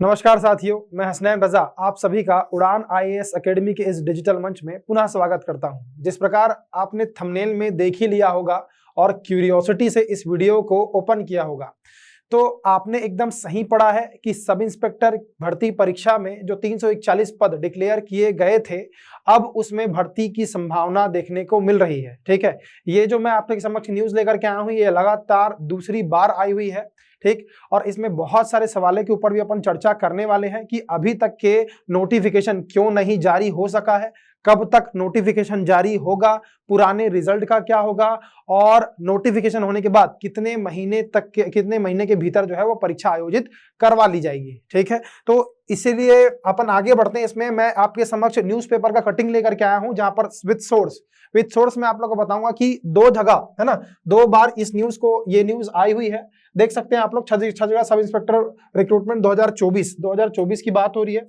नमस्कार साथियों, मैं हसनैन रजा आप सभी का उड़ान आईएएस एकेडमी के इस डिजिटल मंच में पुनः स्वागत करता हूं। जिस प्रकार आपने थंबनेल में देख ही लिया होगा और क्यूरियोसिटी से इस वीडियो को ओपन किया होगा, तो आपने एकदम सही पढ़ा है कि सब इंस्पेक्टर भर्ती परीक्षा में जो 341 पद डिक्लेयर किए गए थे, अब उसमें भर्ती की संभावना देखने को मिल रही है। ठीक है, ये जो मैं आपके समक्ष न्यूज लेकर के आया हूं, ये लगातार दूसरी बार आई हुई है। ठीक, और इसमें बहुत सारे सवालों के ऊपर भी अपन चर्चा करने वाले हैं कि अभी तक के नोटिफिकेशन क्यों नहीं जारी हो सका है, कब तक नोटिफिकेशन जारी होगा, पुराने रिजल्ट का क्या होगा और नोटिफिकेशन होने के बाद कितने महीने के भीतर जो है वो परीक्षा आयोजित करवा ली जाएगी। ठीक है, तो इसीलिए अपन आगे बढ़ते हैं। इसमें मैं आपके समक्ष न्यूज़पेपर का कटिंग लेकर के आया हूं, जहां पर विद सोर्स मैं आप लोगों को बताऊंगा कि दो जगह है ना, दो बार इस ये न्यूज आई हुई है। देख सकते हैं आप लोग, छत्तीसगढ़ सब इंस्पेक्टर रिक्रूटमेंट 2024 की बात हो रही है।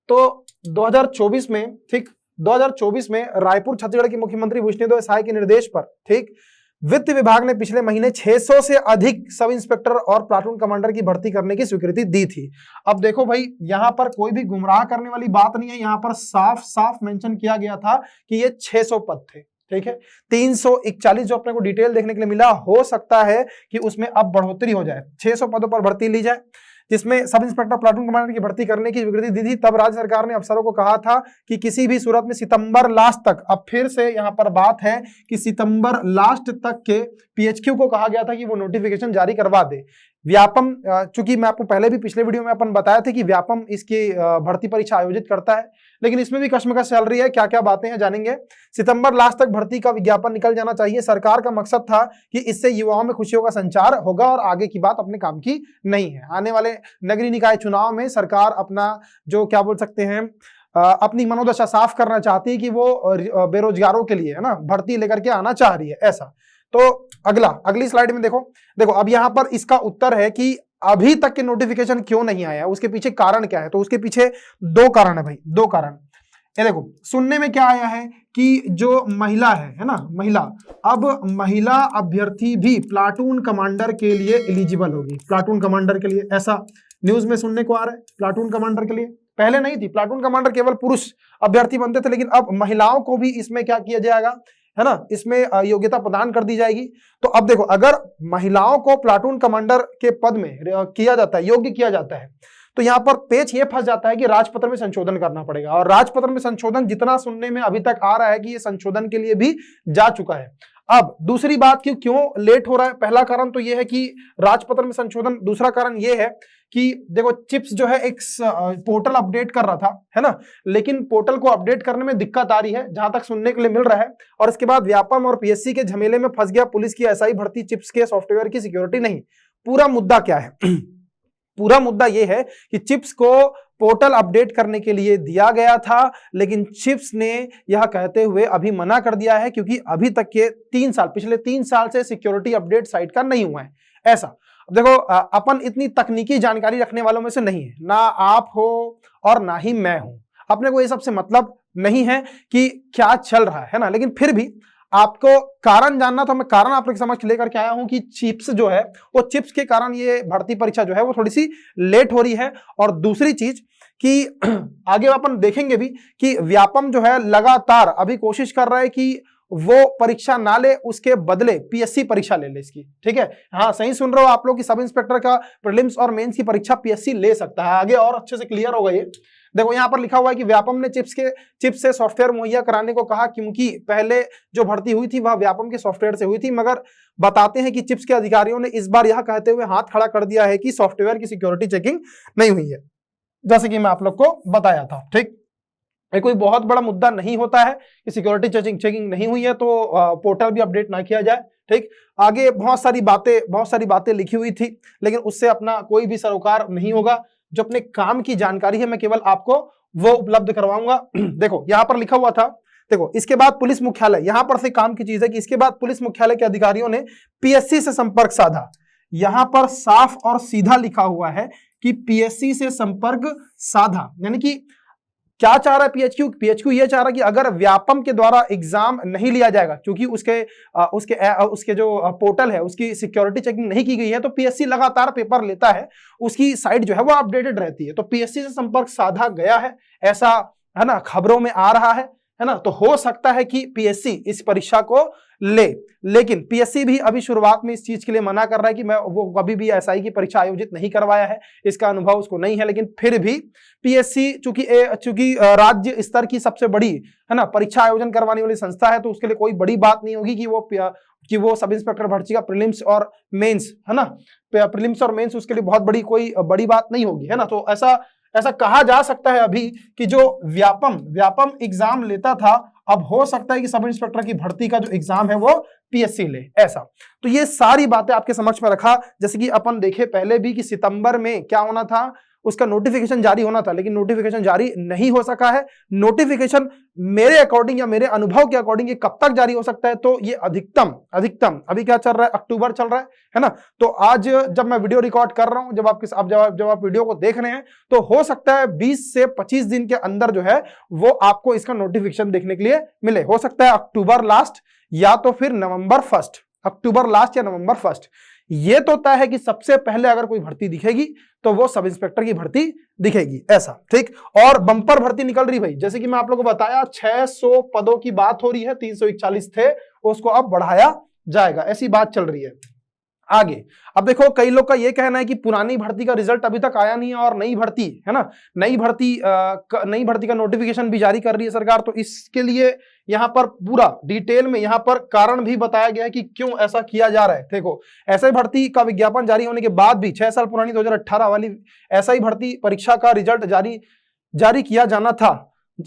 तो 2024 में, ठीक, 2024 में रायपुर छत्तीसगढ़ के मुख्यमंत्री विष्णुदेव साय के निर्देश पर, ठीक, वित्त विभाग ने पिछले महीने 600 से अधिक सब इंस्पेक्टर और प्लाटून कमांडर की भर्ती करने की स्वीकृति दी थी। अब देखो भाई, यहां पर कोई भी गुमराह करने वाली बात नहीं है, यहां पर साफ साफ मेंशन किया गया था कि ये 600 पद थे। ठीक है, 341 जो अपने को डिटेल देखने के लिए मिला, हो सकता है कि उसमें अब बढ़ोतरी हो जाए, 600 पदों पर भर्ती ली जाए, जिसमें सब इंस्पेक्टर प्लाटून कमांडर की भर्ती करने की स्वीकृति दी थी। तब राज्य सरकार ने अफसरों को कहा था कि किसी भी सूरत में सितंबर लास्ट तक, अब फिर से यहां पर बात है कि सितंबर लास्ट तक के पीएचक्यू को कहा गया था कि वो नोटिफिकेशन जारी करवा दे। व्यापम, चूंकि मैं आपको पहले भी पिछले वीडियो में अपन बताया था कि व्यापम इसकी भर्ती परीक्षा आयोजित करता है, लेकिन इसमें भी कश्मकश चल रही है। क्या क्या बातें हैं जानेंगे। सितंबर लास्ट तक भर्ती का विज्ञापन निकल जाना चाहिए। सरकार का मकसद था कि इससे युवाओं में खुशियों का संचार होगा और आगे की बात अपने काम की नहीं है। आने वाले नगरीय निकाय चुनाव में सरकार अपना जो क्या बोल सकते हैं, अपनी मनोदशा साफ करना चाहती है कि वो बेरोजगारों के लिए है ना भर्ती लेकर के आना चाह रही है, ऐसा। तो अगली स्लाइड में देखो अब यहां पर इसका उत्तर है कि अभी तक के नोटिफिकेशन क्यों नहीं आया, उसके पीछे कारण क्या है। तो उसके पीछे दो कारण है भाई, दो कारण। ये देखो, सुनने में क्या आया है कि जो महिला है ना, अब महिला अभ्यर्थी भी प्लाटून कमांडर के लिए एलिजिबल होगी। प्लाटून कमांडर के लिए ऐसा न्यूज में सुनने को आ रहा है। प्लाटून कमांडर के लिए पहले नहीं थी, प्लाटून कमांडर केवल पुरुष अभ्यर्थी बनते थे, लेकिन अब महिलाओं को भी इसमें क्या किया जाएगा, है ना, इसमें योग्यता प्रदान कर दी जाएगी। तो अब देखो, अगर महिलाओं को प्लाटून कमांडर के पद में किया जाता है, योग्य किया जाता है, तो यहां पर पेच ये फंस जाता है कि राजपत्र में संशोधन करना पड़ेगा। और राजपत्र में संशोधन जितना सुनने में अभी तक आ रहा है कि ये संशोधन के लिए भी जा चुका है। अब दूसरी बात कि क्यों लेट हो रहा है, पहला कारण तो यह है कि राजपत्र में संशोधन। दूसरा कारण यह है कि देखो, चिप्स जो है एक पोर्टल अपडेट कर रहा था, है ना, लेकिन पोर्टल को अपडेट करने में दिक्कत आ रही है, जहां तक सुनने के लिए मिल रहा है। और इसके बाद व्यापम और पीएससी के झमेले में फंस गया पुलिस की एसआई भर्ती, चिप्स के सॉफ्टवेयर की सिक्योरिटी नहीं। पूरा मुद्दा क्या है? पूरा मुद्दा यह है कि चिप्स को पोर्टल अपडेट करने के लिए दिया गया था, लेकिन चिप्स ने यह कहते हुए अभी मना कर दिया है, क्योंकि अभी तक के पिछले 3 साल से सिक्योरिटी अपडेट साइट का नहीं हुआ है, ऐसा। अब देखो, अपन इतनी तकनीकी जानकारी रखने वालों में से नहीं है, ना आप हो और ना ही मैं हूं। अपने को ये सबसे मतलब नहीं है कि क्या चल रहा है ना, लेकिन फिर भी आपको कारण जानना, तो मैं कारण आपके समक्ष लेकर के आया हूं कि चिप्स जो है, वो चिप्स के कारण ये भर्ती परीक्षा जो है वो थोड़ी सी लेट हो रही है। और दूसरी चीज कि आगे अपन देखेंगे भी कि व्यापम जो है लगातार अभी कोशिश कर रहा है कि वो परीक्षा ना ले, उसके बदले पीएससी परीक्षा ले इसकी। ठीक है, हाँ सही सुन रहे हो आप लोग कि सब इंस्पेक्टर का प्रीलिम्स और मेंस की परीक्षा पीएससी ले सकता है। आगे और अच्छे से क्लियर होगा ये। देखो, यहां पर लिखा हुआ है कि व्यापम ने चिप्स से सॉफ्टवेयर मुहैया कराने को कहा, क्योंकि पहले जो भर्ती हुई थी वह व्यापम के सॉफ्टवेयर से हुई थी। मगर बताते हैं कि चिप्स के अधिकारियों ने इस बार यह कहते हुए हाथ खड़ा कर दिया है कि सॉफ्टवेयर की सिक्योरिटी चेकिंग नहीं हुई है, जैसे कि मैं आप लोग को बताया था। ठीक, ये कोई बहुत बड़ा मुद्दा नहीं होता है कि सिक्योरिटी चेकिंग नहीं हुई है तो पोर्टल भी अपडेट ना किया जाए। ठीक, आगे बहुत सारी बातें लिखी हुई थी, लेकिन उससे अपना कोई भी सरोकार नहीं होगा। जो अपने काम की जानकारी है, मैं केवल आपको वो उपलब्ध करवाऊंगा। देखो, यहां पर लिखा हुआ था, देखो, इसके बाद पुलिस मुख्यालय, यहां पर से काम की चीज है कि इसके बाद पुलिस मुख्यालय के अधिकारियों ने पीएससी से संपर्क साधा। यहां पर साफ और सीधा लिखा हुआ है कि पीएससी से संपर्क साधा, यानी कि क्या चाह रहा है पीएचक्यू? पीएचक्यू ये चाह रहा है कि अगर व्यापम के द्वारा एग्जाम नहीं लिया जाएगा, क्योंकि उसके जो पोर्टल है उसकी सिक्योरिटी चेकिंग नहीं की गई है, तो पीएससी लगातार पेपर लेता है, उसकी साइट जो है वो अपडेटेड रहती है। तो पीएससी से संपर्क साधा गया है, ऐसा है ना खबरों में आ रहा है ना। तो हो सकता है कि पीएससी इस परीक्षा को ले, लेकिन पीएससी भी अभी शुरुआत में इस चीज के लिए मना कर रहा है कि मैं वो कभी भी एसआई की परीक्षा आयोजित नहीं करवाया है, इसका अनुभव उसको नहीं है। लेकिन फिर भी पीएससी चूंकि राज्य स्तर की सबसे बड़ी है ना परीक्षा आयोजन करवाने वाली संस्था है, तो उसके लिए कोई बड़ी बात नहीं होगी कि वो सब इंस्पेक्टर भर्ती का प्रीलिम्स और मेंस है ना, प्रीलिम्स और मेंस उसके लिए बहुत बड़ी कोई बड़ी बात नहीं होगी, है ना। तो ऐसा कहा जा सकता है अभी कि जो व्यापम एग्जाम लेता था, अब हो सकता है कि सब इंस्पेक्टर की भर्ती का जो एग्जाम है वो पीएससी ले, ऐसा। तो ये सारी बातें आपके समक्ष में रखा। जैसे कि अपन देखे पहले भी कि सितंबर में क्या होना था, उसका नोटिफिकेशन जारी होना था, लेकिन नोटिफिकेशन जारी नहीं हो सका है। नोटिफिकेशन मेरे अकॉर्डिंग या मेरे अनुभव के अकॉर्डिंग ये कब तक जारी हो सकता है, तो ये अधिकतम अभी क्या चल रहा है, अक्टूबर चल रहा है ना। तो आज जब मैं वीडियो रिकॉर्ड कर रहा हूं, जब आप वीडियो को देख रहे हैं, तो हो सकता है 20 से 25 दिन के अंदर जो है वो आपको इसका नोटिफिकेशन देखने के लिए मिले। हो सकता है अक्टूबर लास्ट या तो फिर नवंबर फर्स्ट, अक्टूबर लास्ट या नवंबर फर्स्ट। ये तो तय है कि सबसे पहले अगर कोई भर्ती दिखेगी तो वो सब इंस्पेक्टर की भर्ती दिखेगी, ऐसा, ठीक। और बंपर भर्ती निकल रही भाई, जैसे कि मैं आप लोगों को बताया 600 पदों की बात हो रही है, 341 थे, उसको अब बढ़ाया जाएगा, ऐसी बात चल रही है आगे। अब देखो कई लोग का ये कहना है कि पुरानी भर्ती का रिजल्ट अभी तक आया नहीं है और नई भर्ती है ना, नई भर्ती का नोटिफिकेशन भी जारी कर रही है सरकार। तो इसके लिए यहाँ पर पूरा डिटेल में यहाँ पर कारण भी बताया गया है कि क्यों ऐसा किया जा रहा है। देखो ऐसे भर्ती का विज्ञापन जारी होने के बाद भी 6 साल पुरानी 2018 वाली SI भर्ती परीक्षा का रिजल्ट जारी किया जाना था।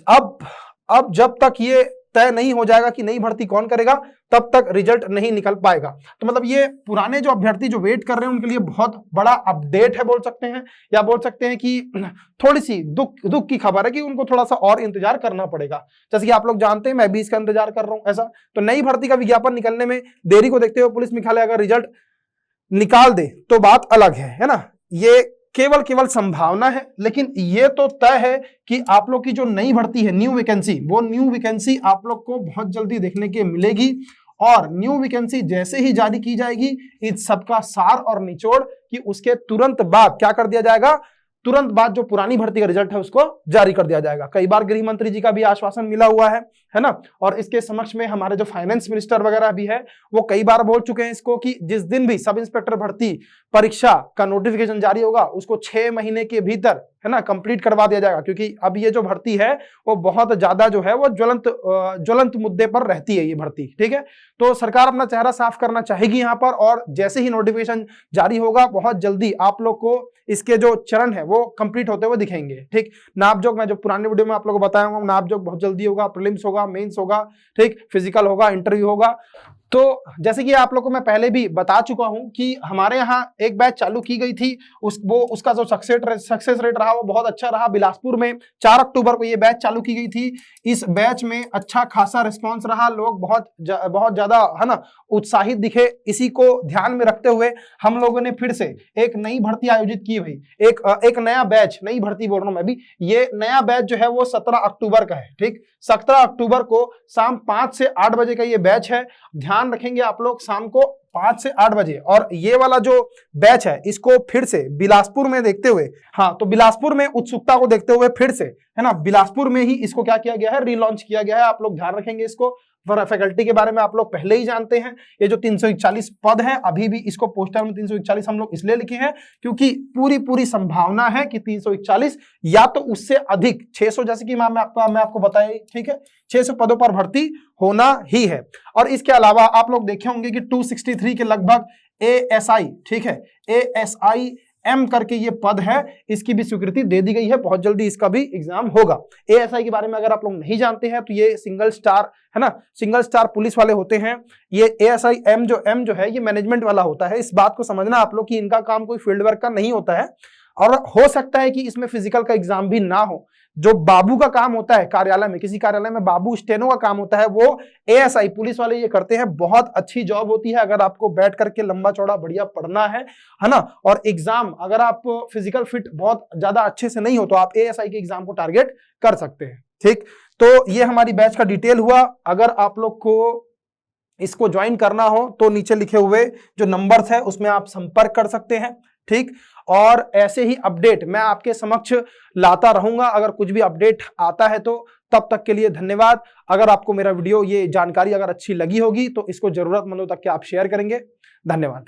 अब जब तक ये तय नहीं हो जाएगा कि नई भर्ती कौन करेगा, तब तक रिजल्ट नहीं निकल पाएगा। तो मतलब ये पुराने जो अभ्यर्थी जो वेट कर रहे हैं उनके लिए बहुत बड़ा अपडेट है बोल सकते हैं, या बोल सकते हैं कि थोड़ी सी दुख की खबर है कि उनको थोड़ा सा और इंतजार करना पड़ेगा। जैसे कि आप लोग जानते हैं मैं भी इसका इंतजार कर रहा हूं, ऐसा। तो नई भर्ती का विज्ञापन निकलने में देरी को देखते हुए पुलिस मुख्यालय अगर रिजल्ट निकाल दे तो बात अलग है ना। ये केवल संभावना है, लेकिन ये तो तय है कि आप लोग की जो नई भर्ती है, न्यू वैकेंसी आप लोग को बहुत जल्दी देखने के मिलेगी। और न्यू वैकेंसी जैसे ही जारी की जाएगी, इस सबका सार और निचोड़ कि उसके तुरंत बाद क्या कर दिया जाएगा, तुरंत बाद जो पुरानी भर्ती का रिजल्ट है उसको जारी कर दिया जाएगा। कई बार गृह मंत्री जी का भी आश्वासन मिला हुआ है ना। और इसके समक्ष में हमारे जो फाइनेंस मिनिस्टर वगैरह भी है वो कई बार बोल चुके हैं इसको कि जिस दिन भी सब इंस्पेक्टर भर्ती परीक्षा का नोटिफिकेशन जारी होगा उसको 6 महीने के भीतर है ना कंप्लीट करवा दिया जाएगा। क्योंकि अब ये जो भर्ती है वो बहुत ज्यादा जो है वो ज्वलंत मुद्दे पर रहती है ये भर्ती, ठीक है। तो सरकार अपना चेहरा साफ करना चाहेगी यहाँ पर, और जैसे ही नोटिफिकेशन जारी होगा बहुत जल्दी आप लोग को इसके जो चरण है वो कंप्लीट होते हुए दिखेंगे, ठीक। नापजोक मैं जो पुराने वीडियो में आप लोगों को बताया हूँ, नापजोक बहुत जल्दी होगा, प्रीलिम्स होगा, मेंस होगा, ठीक, फिजिकल होगा, इंटरव्यू होगा। तो जैसे कि आप लोग को मैं पहले भी बता चुका हूं कि हमारे यहाँ एक बैच चालू की गई थी, उसका जो सक्सेस रेट रहा वो बहुत अच्छा रहा। बिलासपुर में 4 अक्टूबर को ये बैच चालू की गई थी। इस बैच में अच्छा खासा रिस्पांस रहा, लोग बहुत ज्यादा है ना उत्साहित दिखे। इसी को ध्यान में रखते हुए हम लोगों ने फिर से एक नई भर्ती आयोजित की भाई, एक नया बैच, नई भर्ती बोल रहा हूं मैं भी। ये नया बैच जो है वो 17 अक्टूबर का है, ठीक। 17 अक्टूबर को शाम 5 से 8 बजे का ये बैच है। ध्यान रखेंगे आप लोग, शाम को 5 से 8 बजे। और ये वाला जो बैच है इसको फिर से बिलासपुर में देखते हुए, हाँ, तो बिलासपुर में उत्सुकता को देखते हुए फिर से है ना बिलासपुर में ही इसको क्या किया गया है, रीलॉन्च किया गया है। आप लोग ध्यान रखेंगे इसको। फैकल्टी के बारे में आप लोग पहले ही जानते हैं। ये जो 341 पद है, अभी भी इसको पोस्टर में 341 हम लोग इसलिए लिखे हैं क्योंकि पूरी संभावना है कि 341 या तो उससे अधिक 600, जैसे कि मैं आपको बताया, ठीक है, 600 पदों पर भर्ती होना ही है। और इसके अलावा आप लोग देखे होंगे कि 263 के लगभग ASI, ठीक है, ASI M करके ये पद है, इसकी भी स्वीकृति दे दी गई है। बहुत जल्दी इसका भी एग्जाम होगा। ASI के बारे में अगर आप लोग नहीं जानते हैं तो ये सिंगल स्टार है ना, सिंगल स्टार पुलिस वाले होते हैं। ये ASI M जो है ये मैनेजमेंट वाला होता है। इस बात को समझना आप लोग कि इनका काम कोई फील्ड वर्क का नहीं होता है। और हो सकता है कि इसमें फिजिकल का एग्जाम भी ना हो। जो बाबू का काम होता है कार्यालय में, किसी कार्यालय में बाबू स्टेनो का काम होता है, वो एएसआई पुलिस वाले ये करते हैं। बहुत अच्छी जॉब होती है अगर आपको बैठ करके लंबा चौड़ा बढ़िया पढ़ना है ना। और एग्जाम अगर आप फिजिकल फिट बहुत ज्यादा अच्छे से नहीं हो तो आप एएसआई के एग्जाम को टारगेट कर सकते हैं। ठीक, तो ये हमारी बैच का डिटेल हुआ। अगर आप लोग को इसको ज्वाइन करना हो तो नीचे लिखे हुए जो नंबर्स है उसमें आप संपर्क कर सकते हैं। ठीक, और ऐसे ही अपडेट मैं आपके समक्ष लाता रहूंगा। अगर कुछ भी अपडेट आता है तो तब तक के लिए धन्यवाद। अगर आपको मेरा वीडियो, ये जानकारी अगर अच्छी लगी होगी तो इसको जरूरतमंदों तक के आप शेयर करेंगे। धन्यवाद।